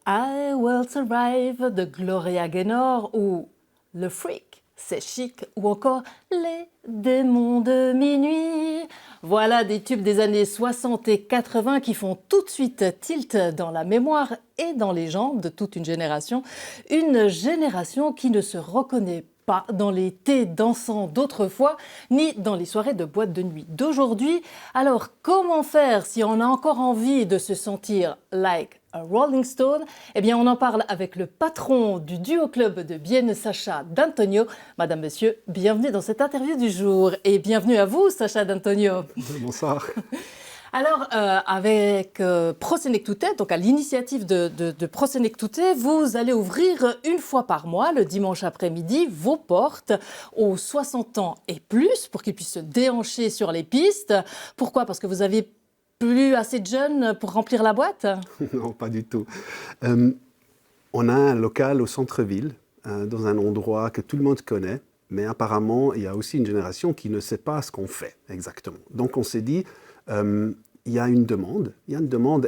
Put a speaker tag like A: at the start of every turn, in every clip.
A: I Will Survive de Gloria Gaynor ou Le Freak, c'est chic ou encore Les démons de minuit. Voilà des tubes des années 60 et 80 qui font tout de suite tilt dans la mémoire et dans les jambes de toute une génération qui ne se reconnaît pas dans les thés dansants d'autrefois, ni dans les soirées de boîte de nuit d'aujourd'hui. Alors, comment faire si on a encore envie de se sentir like a Rolling Stone? Eh bien, on en parle avec le patron du duo club de Bienne, Sacha D'Antonio. Madame, monsieur, bienvenue dans cette interview du jour et bienvenue à vous, Sacha D'Antonio.
B: Bonsoir.
A: Alors, avec Prosenectute, donc à l'initiative de Prosenectute, vous allez ouvrir une fois par mois, le dimanche après-midi, vos portes aux 60 ans et plus pour qu'ils puissent se déhancher sur les pistes. Pourquoi? Parce que vous avez plus assez de jeunes pour remplir la boîte?
B: Non, pas du tout. On a un local au centre-ville, dans un endroit que tout le monde connaît, mais apparemment, il y a aussi une génération qui ne sait pas ce qu'on fait exactement. Donc on s'est dit, il y a une demande,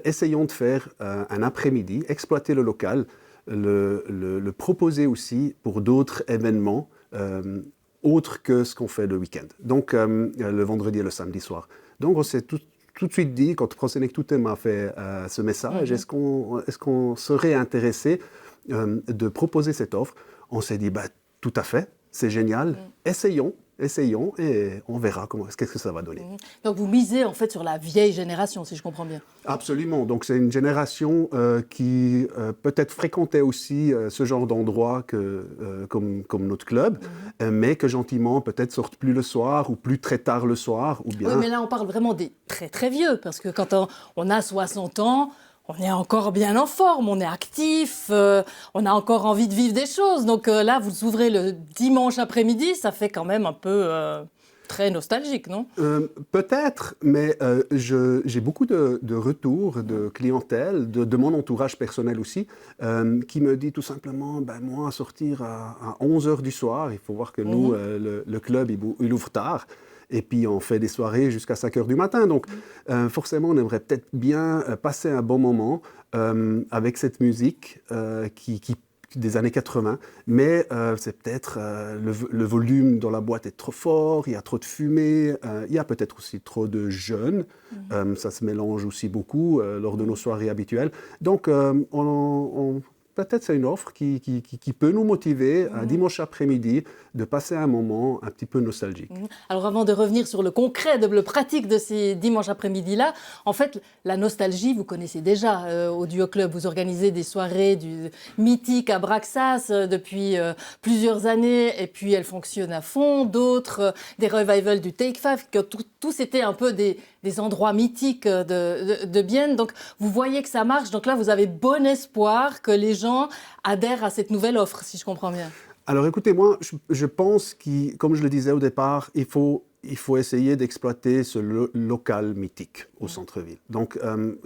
B: essayons de faire un après-midi, exploiter le local, le proposer aussi pour d'autres événements autres que ce qu'on fait le week-end. Donc le vendredi et le samedi soir. Donc on s'est tout de suite dit, quand Prosenectute m'a fait ce message, est-ce qu'on serait intéressé de proposer cette offre? On s'est dit, tout à fait, c'est génial, essayons et on verra qu'est-ce que ça va donner.
A: Donc vous misez en fait sur la vieille génération, si je comprends bien.
B: Absolument, donc c'est une génération qui peut-être fréquentait aussi ce genre d'endroit comme notre club, mais que gentiment peut-être sortent plus le soir ou plus très tard le soir. Ou bien...
A: Oui, mais là on parle vraiment des très très vieux, parce que quand on a 60 ans, on est encore bien en forme, on est actif, on a encore envie de vivre des choses. Donc là, vous ouvrez le dimanche après-midi, ça fait quand même un peu très nostalgique, non?
B: Peut-être, mais j'ai beaucoup de retours de clientèle, de mon entourage personnel aussi, qui me dit tout simplement, moi, sortir à 11h du soir, il faut voir que nous, le club, il ouvre tard. Et puis, on fait des soirées jusqu'à 5h du matin. Donc, forcément, on aimerait peut-être bien passer un bon moment avec cette musique des années 80. Mais c'est peut-être le volume dans la boîte est trop fort, il y a trop de fumée, il y a peut-être aussi trop de jeunes. Ça se mélange aussi beaucoup lors de nos soirées habituelles. Donc, peut-être c'est une offre qui peut nous motiver un dimanche après-midi de passer un moment un petit peu nostalgique.
A: Alors avant de revenir sur le concret, le pratique de ces dimanches après-midi-là, en fait, la nostalgie, vous connaissez déjà au Duo Club. Vous organisez des soirées mythiques à Braxas depuis plusieurs années et puis elles fonctionnent à fond. D'autres, des revivals du Take Five, que tout c'était un peu des endroits mythiques de Bienne. Donc vous voyez que ça marche. Donc là, vous avez bon espoir que les gens adhèrent à cette nouvelle offre, si je comprends bien.
B: Alors écoutez, moi, je pense que, comme je le disais au départ, il faut essayer d'exploiter ce local mythique au centre-ville. Donc,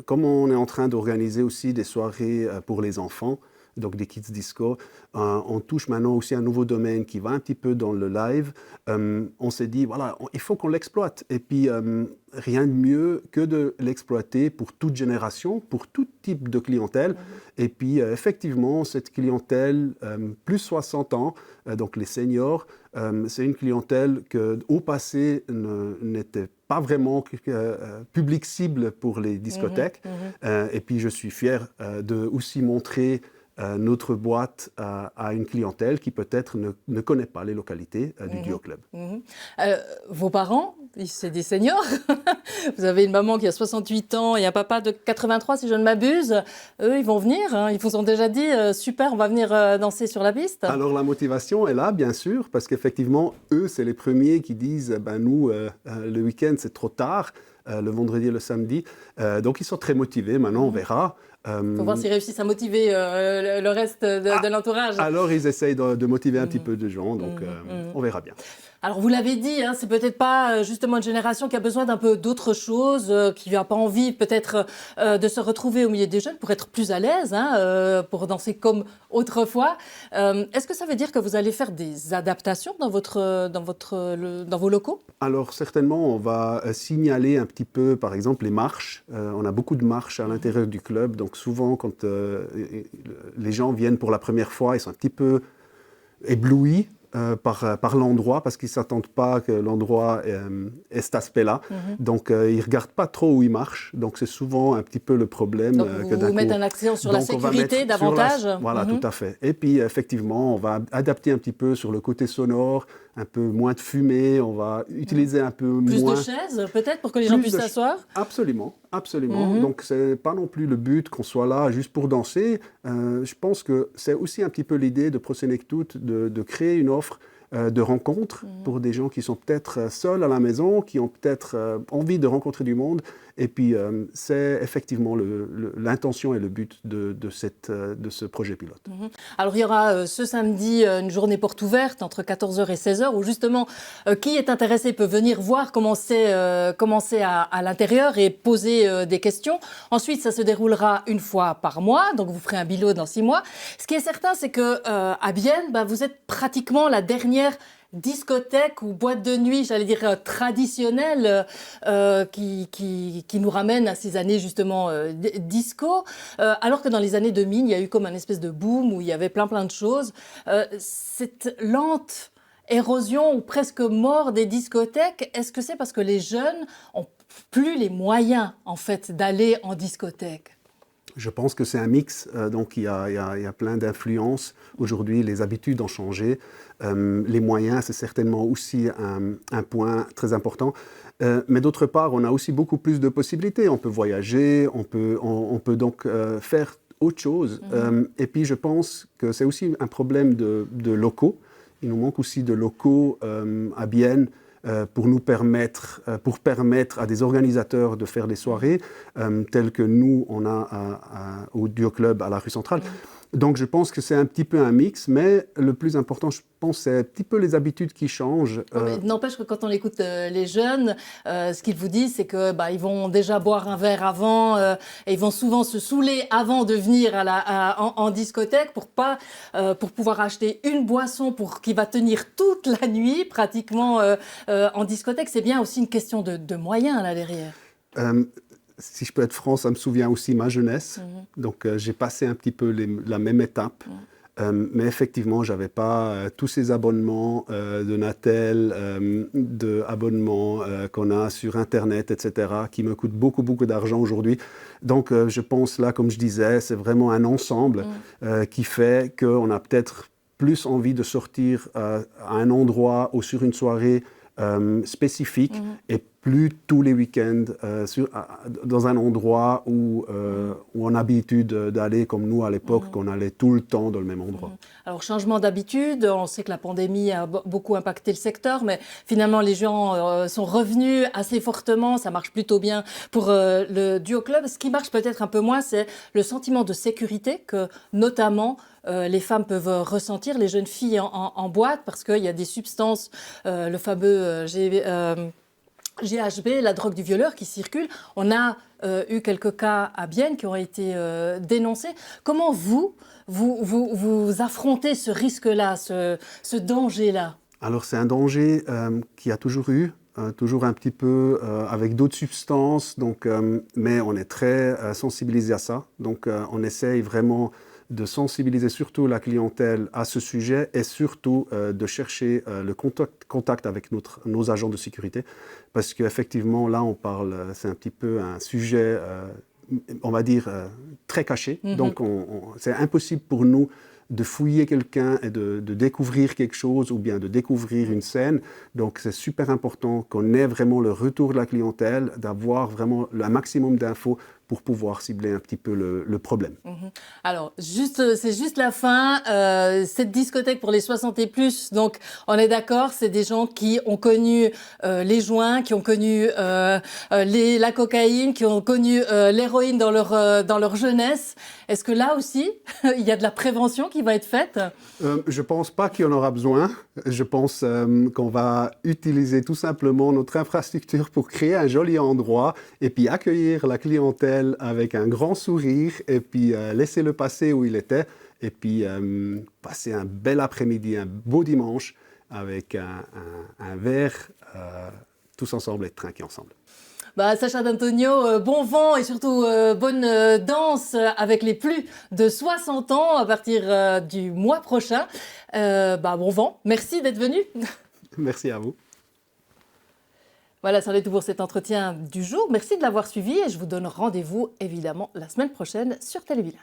B: comme on est en train d'organiser aussi des soirées pour les enfants, donc des kids disco, on touche maintenant aussi un nouveau domaine qui va un petit peu dans le live. On s'est dit, voilà, il faut qu'on l'exploite. Et puis, rien de mieux que de l'exploiter pour toute génération, pour tout type de clientèle. Et puis, effectivement, cette clientèle, plus 60 ans, donc les seniors, c'est une clientèle qu'au passé n'était pas vraiment public cible pour les discothèques. Et puis, je suis fier de aussi montrer notre boîte à une clientèle qui peut-être ne connaît pas les localités du Duo Club.
A: Vos parents, c'est des seniors. Vous avez une maman qui a 68 ans et un papa de 83, si je ne m'abuse. Eux, ils vont venir. Ils vous ont déjà dit, super, on va venir danser sur la piste.
B: Alors la motivation est là, bien sûr, parce qu'effectivement, eux, c'est les premiers qui disent, nous, le week-end, c'est trop tard, le vendredi et le samedi. Donc ils sont très motivés. Maintenant, on verra.
A: Il faut voir s'ils réussissent à motiver le reste de l'entourage.
B: Alors, ils essayent de motiver un petit peu de gens, donc on verra bien.
A: Alors vous l'avez dit, hein, c'est peut-être pas justement une génération qui a besoin d'un peu d'autre chose, qui n'a pas envie peut-être de se retrouver au milieu des jeunes pour être plus à l'aise, hein, pour danser comme autrefois. Est-ce que ça veut dire que vous allez faire des adaptations dans vos locaux?
B: Alors certainement, on va signaler un petit peu, par exemple, les marches. On a beaucoup de marches à l'intérieur du club, donc souvent quand les gens viennent pour la première fois, ils sont un petit peu éblouis par l'endroit, parce qu'ils ne s'attendent pas que l'endroit ait cet aspect-là. Donc, ils ne regardent pas trop où ils marchent. Donc, c'est souvent un petit peu le problème.
A: Donc vous mettez un accent sur la sécurité davantage.
B: Voilà, tout à fait. Et puis, effectivement, on va adapter un petit peu sur le côté sonore, un peu moins de fumée, on va utiliser un peu moins...
A: Plus de chaises, peut-être, pour que les gens puissent s'asseoir?
B: Absolument, absolument. Donc, ce n'est pas non plus le but qu'on soit là juste pour danser. Je pense que c'est aussi un petit peu l'idée de Prosenectut de créer une offre de rencontres pour des gens qui sont peut-être seuls à la maison, qui ont peut-être envie de rencontrer du monde. Et puis, c'est effectivement l'intention et le but de ce projet pilote.
A: Alors, il y aura ce samedi une journée porte ouverte entre 14h et 16h où justement, qui est intéressé peut venir voir comment c'est à l'intérieur et poser des questions. Ensuite, ça se déroulera une fois par mois, donc vous ferez un bilan dans 6 mois. Ce qui est certain, c'est que à Bienne, vous êtes pratiquement la dernière discothèque ou boîte de nuit, j'allais dire traditionnelle, qui nous ramène à ces années justement disco, alors que dans les années 2000, il y a eu comme un espèce de boom où il y avait plein de choses. Cette lente érosion ou presque mort des discothèques, est-ce que c'est parce que les jeunes ont plus les moyens en fait d'aller en discothèque?
B: Je pense que c'est un mix, donc il y a plein d'influences. Aujourd'hui, les habitudes ont changé. Les moyens, c'est certainement aussi un point très important. Mais d'autre part, on a aussi beaucoup plus de possibilités. On peut voyager, on peut donc faire autre chose. Et puis, je pense que c'est aussi un problème de locaux. Il nous manque aussi de locaux à Bienne, pour permettre à des organisateurs de faire des soirées telles que nous, on a au Duo Club à la rue Centrale. Donc je pense que c'est un petit peu un mix, mais le plus important, je pense, c'est un petit peu les habitudes qui changent.
A: N'empêche que quand on écoute les jeunes, ce qu'ils vous disent, c'est que ils vont déjà boire un verre avant et ils vont souvent se saouler avant de venir en discothèque pour pouvoir acheter une boisson qui va tenir toute la nuit pratiquement en discothèque. C'est bien aussi une question de moyens là derrière.
B: Si je peux être franc, ça me souvient aussi ma jeunesse. Donc, j'ai passé un petit peu la même étape. Mais effectivement, je n'avais pas tous ces abonnements de Natel, d'abonnements qu'on a sur Internet, etc., qui me coûtent beaucoup d'argent aujourd'hui. Donc, je pense là, comme je disais, c'est vraiment un ensemble qui fait qu'on a peut-être plus envie de sortir à un endroit ou sur une soirée spécifique et plus tous les week-ends dans un endroit où on a l'habitude d'aller comme nous à l'époque, qu'on allait tout le temps dans le même endroit.
A: Alors, changement d'habitude, on sait que la pandémie a beaucoup impacté le secteur, mais finalement les gens sont revenus assez fortement, ça marche plutôt bien pour le Duo Club. Ce qui marche peut-être un peu moins, c'est le sentiment de sécurité que notamment les femmes peuvent ressentir, les jeunes filles en boîte, parce qu'il y a des substances, le fameux GHB, la drogue du violeur, qui circule. On a eu quelques cas à Bienne qui ont été dénoncés. Comment vous affrontez ce risque-là, ce danger-là?
B: Alors c'est un danger qui a toujours eu, toujours un petit peu avec d'autres substances, donc, mais on est très sensibilisé à ça. Donc on essaye vraiment de sensibiliser surtout la clientèle à ce sujet et surtout de chercher le contact avec nos agents de sécurité. Parce qu'effectivement, là, on parle, c'est un petit peu un sujet, on va dire, très caché. Donc, c'est impossible pour nous de fouiller quelqu'un et de découvrir quelque chose ou bien de découvrir une scène. Donc, c'est super important qu'on ait vraiment le retour de la clientèle, d'avoir vraiment un maximum d'infos pour pouvoir cibler un petit peu le problème.
A: Alors, c'est juste la fin. Cette discothèque pour les 60 et plus, donc on est d'accord, c'est des gens qui ont connu les joints, qui ont connu la cocaïne, qui ont connu l'héroïne dans leur jeunesse. Est-ce que là aussi, il y a de la prévention qui va être faite?
B: Je ne pense pas qu'il y en aura besoin. Je pense qu'on va utiliser tout simplement notre infrastructure pour créer un joli endroit et puis accueillir la clientèle avec un grand sourire et puis laisser-le passer où il était et puis passer un bel après-midi, un beau dimanche avec un verre, tous ensemble et trinquer ensemble.
A: Bah, Sacha d'Antonio, bon vent et surtout bonne danse avec les plus de 60 ans à partir du mois prochain. Bon vent, merci d'être venu.
B: Merci à vous.
A: Voilà, c'en est tout pour cet entretien du jour. Merci de l'avoir suivi et je vous donne rendez-vous évidemment la semaine prochaine sur Télébilingue.